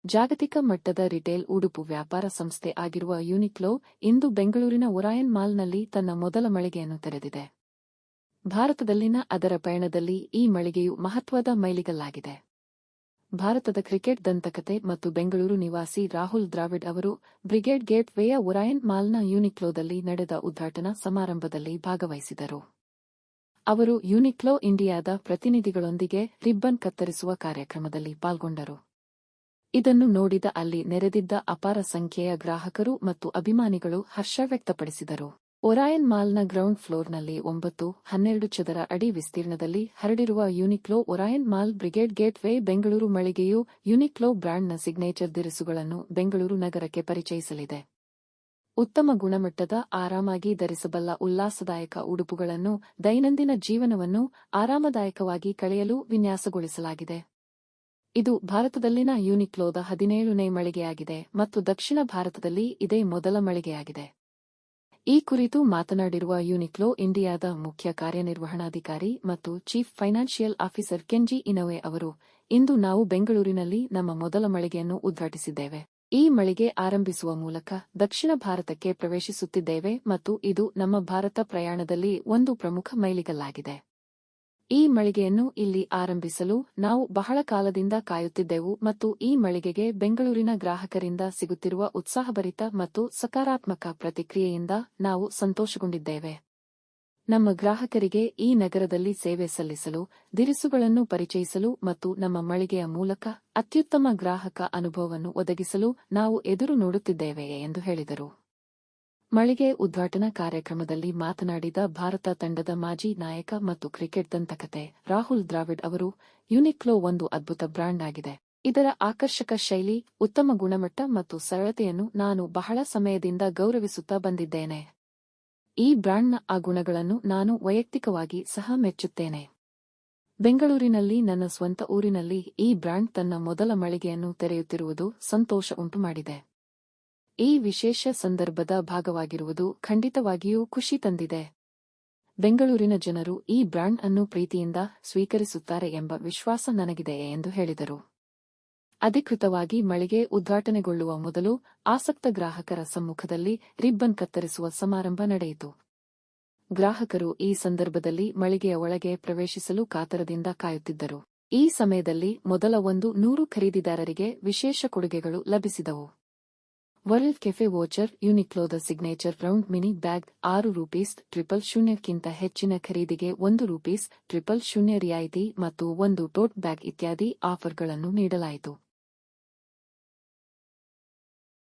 ಜಾಗತಿಕ ಮಟ್ಟದ ರಿಟೇಲ್ ಉಡುಪು ವ್ಯಾಪಾರ ಸಂಸ್ಥೆ ಆಗಿರುವ ಯುನಿಕ್ಲೋ ಇಂದು ಬೆಂಗಳೂರಿನ ಒರಾಯನ್ ಮಾಲ್ನಲ್ಲಿ ತನ್ನ ಮೊದಲ ಮಳಿಗೆಯನ್ನು ತೆರೆದಿದೆ. ಭಾರತದಲ್ಲಿನ ಅದರ ಪಯಣದಲ್ಲಿ ಈ ಮಳಿಗೆಯು ಮಹತ್ವದ ಮೈಲಿಗಲ್ಲಾಗಿದೆ. ಭಾರತದ ಕ್ರಿಕೆಟ್ ದಂತಕತೆ ಮತ್ತು ಬೆಂಗಳೂರು ನಿವಾಸಿ ರಾಹುಲ್ ದ್ರಾವಿಡ್ ಅವರು ಬ್ರಿಗೇಡ್ ಗೇಟ್ ವೇಯ ಒರಾಯನ್ ಮಾಲ್ನ ಯುನಿಕ್ಲೋದಲ್ಲಿ ನಡೆದ ಉದ್ಘಾಟನಾ ಸಮಾರಂಭದಲ್ಲಿ ಭಾಗವಹಿಸಿದರು. ಅವರು ಯುನಿಕ್ಲೋ ಇಂಡಿಯಾದ ಪ್ರತಿನಿಧಿಗಳೊಂದಿಗೆ ರಿಬ್ಬನ್ ಕತ್ತರಿಸುವ ಕಾರ್ಯಕ್ರಮದಲ್ಲಿ ಪಾಲ್ಗೊಂಡರು. ಇದನ್ನು ನೋಡಿದ ಅಲ್ಲಿ ನೆರೆದಿದ್ದ ಅಪಾರ ಸಂಖ್ಯೆಯ ಗ್ರಾಹಕರು ಮತ್ತು ಅಭಿಮಾನಿಗಳು ಹರ್ಷ ವ್ಯಕ್ತಪಡಿಸಿದರು. ಒರಾಯನ್ ಮಾಲ್ನ ಗ್ರೌಂಡ್ ಫ್ಲೋರ್ನಲ್ಲಿ 9-12 ಚದರ ಅಡಿ ವಿಸ್ತೀರ್ಣದಲ್ಲಿ ಹರಡಿರುವ Uniqlo Orion mall Brigade Gateway Bengaluru ಮಳಿಗೆಯು ಯುನಿಕ್ಲೋ ಬ್ರ್ಯಾಂಡ್ನ ಸಿಗ್ನೇಚರ್ ದಿರಿಸುಗಳನ್ನು ಬೆಂಗಳೂರು ನಗರಕ್ಕೆ ಪರಿಚಯಿಸಲಿದೆ. ಉತ್ತಮ ಗುಣಮಟ್ಟದ, ಆರಾಮಾಗಿ ಧರಿಸಬಲ್ಲ ಉಲ್ಲಾಸದಾಯಕ ಉಡುಪುಗಳನ್ನು ದೈನಂದಿನ ಜೀವನವನ್ನು ಆರಾಮದಾಯಕವಾಗಿ ಕಳೆಯಲು ವಿನ್ಯಾಸಗೊಳಿಸಲಾಗಿದೆ. ಇದು ಭಾರತದಲ್ಲಿನ ಯುನಿಕ್ಲೋದ 17ನೇ ಮಳಿಗೆಯಾಗಿದೆ ಮತ್ತು ದಕ್ಷಿಣ ಭಾರತದಲ್ಲಿ ಇದೇ ಮೊದಲ ಮಳಿಗೆಯಾಗಿದೆ. ಈ ಕುರಿತು ಮಾತನಾಡಿರುವ ಯುನಿಕ್ಲೋ ಇಂಡಿಯಾದ ಮುಖ್ಯ ಕಾರ್ಯನಿರ್ವಹಣಾಧಿಕಾರಿ ಮತ್ತು ಚೀಫ್ ಫೈನಾನ್ಷಿಯಲ್ ಆಫೀಸರ್ ಕೆಂಜಿ ಇನೋವೆ ಅವರು, ಇಂದು ನಾವು ಬೆಂಗಳೂರಿನಲ್ಲಿ ನಮ್ಮ ಮೊದಲ ಮಳಿಗೆಯನ್ನು ಉದ್ಘಾಟಿಸಿದ್ದೇವೆ. ಈ ಮಳಿಗೆ ಆರಂಭಿಸುವ ಮೂಲಕ ದಕ್ಷಿಣ ಭಾರತಕ್ಕೆ ಪ್ರವೇಶಿಸುತ್ತಿದ್ದೇವೆ ಮತ್ತು ಇದು ನಮ್ಮ ಭಾರತ ಪ್ರಯಾಣದಲ್ಲಿ ಒಂದು ಪ್ರಮುಖ ಮೈಲಿಗಲ್ಲಾಗಿದೆ. ಈ ಮಳಿಗೆಯನ್ನು ಇಲ್ಲಿ ಆರಂಭಿಸಲು ನಾವು ಬಹಳ ಕಾಲದಿಂದ ಕಾಯುತ್ತಿದ್ದೆವು ಮತ್ತು ಈ ಮಳಿಗೆಗೆ ಬೆಂಗಳೂರಿನ ಗ್ರಾಹಕರಿಂದ ಸಿಗುತ್ತಿರುವ ಉತ್ಸಾಹಭರಿತ ಮತ್ತು ಸಕಾರಾತ್ಮಕ ಪ್ರತಿಕ್ರಿಯೆಯಿಂದ ನಾವು ಸಂತೋಷಗೊಂಡಿದ್ದೇವೆ. ನಮ್ಮ ಗ್ರಾಹಕರಿಗೆ ಈ ನಗರದಲ್ಲಿ ಸೇವೆ ಸಲ್ಲಿಸಲು, ದಿರಿಸುಗಳನ್ನು ಪರಿಚಯಿಸಲು ಮತ್ತು ನಮ್ಮ ಮಳಿಗೆಯ ಮೂಲಕ ಅತ್ಯುತ್ತಮ ಗ್ರಾಹಕ ಅನುಭವವನ್ನು ಒದಗಿಸಲು ನಾವು ಎದುರು ನೋಡುತ್ತಿದ್ದೇವೆ ಎಂದು ಹೇಳಿದರು. ಮಳಿಗೆ ಉದ್ಘಾಟನಾ ಕಾರ್ಯಕ್ರಮದಲ್ಲಿ ಮಾತನಾಡಿದ ಭಾರತ ತಂಡದ ಮಾಜಿ ನಾಯಕ ಮತ್ತು ಕ್ರಿಕೆಟ್ ದಂತಕತೆ ರಾಹುಲ್ ದ್ರಾವಿಡ್ ಅವರು, ಯುನಿಕ್ಲೋ ಒಂದು ಅದ್ಭುತ ಬ್ರ್ಯಾಂಡ್ ಆಗಿದೆ. ಇದರ ಆಕರ್ಷಕ ಶೈಲಿ, ಉತ್ತಮ ಗುಣಮಟ್ಟ ಮತ್ತು ಸರಳತೆಯನ್ನು ನಾನು ಬಹಳ ಸಮಯದಿಂದ ಗೌರವಿಸುತ್ತಾ ಬಂದಿದ್ದೇನೆ. ಈ ಬ್ರ್ಯಾಂಡ್ನ ಆ ಗುಣಗಳನ್ನು ನಾನು ವೈಯಕ್ತಿಕವಾಗಿ ಸಹ ಮೆಚ್ಚುತ್ತೇನೆ. ಬೆಂಗಳೂರಿನಲ್ಲಿ ನನ್ನ ಸ್ವಂತ ಊರಿನಲ್ಲಿ ಈ ಬ್ರ್ಯಾಂಡ್ ತನ್ನ ಮೊದಲ ಮಳಿಗೆಯನ್ನು ತೆರೆಯುತ್ತಿರುವುದು ಸಂತೋಷ ಉಂಟುಮಾಡಿದೆ. ಈ ವಿಶೇಷ ಸಂದರ್ಭದ ಭಾಗವಾಗಿರುವುದು ಖಂಡಿತವಾಗಿಯೂ ಖುಷಿ ತಂದಿದೆ. ಬೆಂಗಳೂರಿನ ಜನರು ಈ ಬ್ರ್ಯಾಂಡ್ ಅನ್ನು ಪ್ರೀತಿಯಿಂದ ಸ್ವೀಕರಿಸುತ್ತಾರೆ ಎಂಬ ವಿಶ್ವಾಸ ನನಗಿದೆ ಎಂದು ಹೇಳಿದರು. ಅಧಿಕೃತವಾಗಿ ಮಳಿಗೆ ಉದ್ಘಾಟನೆಗೊಳ್ಳುವ ಮೊದಲು ಆಸಕ್ತ ಗ್ರಾಹಕರ ಸಮ್ಮುಖದಲ್ಲಿ ರಿಬ್ಬನ್ ಕತ್ತರಿಸುವ ಸಮಾರಂಭ ನಡೆಯಿತು. ಗ್ರಾಹಕರು ಈ ಸಂದರ್ಭದಲ್ಲಿ ಮಳಿಗೆಯ ಒಳಗೆ ಪ್ರವೇಶಿಸಲು ಕಾತರದಿಂದ ಕಾಯುತ್ತಿದ್ದರು. ಈ ಸಮಯದಲ್ಲಿ ಮೊದಲ 100 ಖರೀದಿದಾರರಿಗೆ ವಿಶೇಷ ಕೊಡುಗೆಗಳು ಲಭಿಸಿದವು. ವರ್ಲ್ಡ್ ಕೆಫೆ ವೋಚರ್, ಯುನಿಕ್ಲೋದ ಸಿಗ್ನೇಚರ್ ರೌಂಡ್ ಮಿನಿ ಬ್ಯಾಗ್ ₹0000 ಕ್ಕಿಂತ ಹೆಚ್ಚಿನ ಖರೀದಿಗೆ ₹100 000 ರಿಯಾಯಿತಿ ಮತ್ತು ಒಂದು ಟೋಟ್ ಬ್ಯಾಗ್ ಇತ್ಯಾದಿ ಆಫರ್ಗಳನ್ನು ನೀಡಲಾಯಿತು.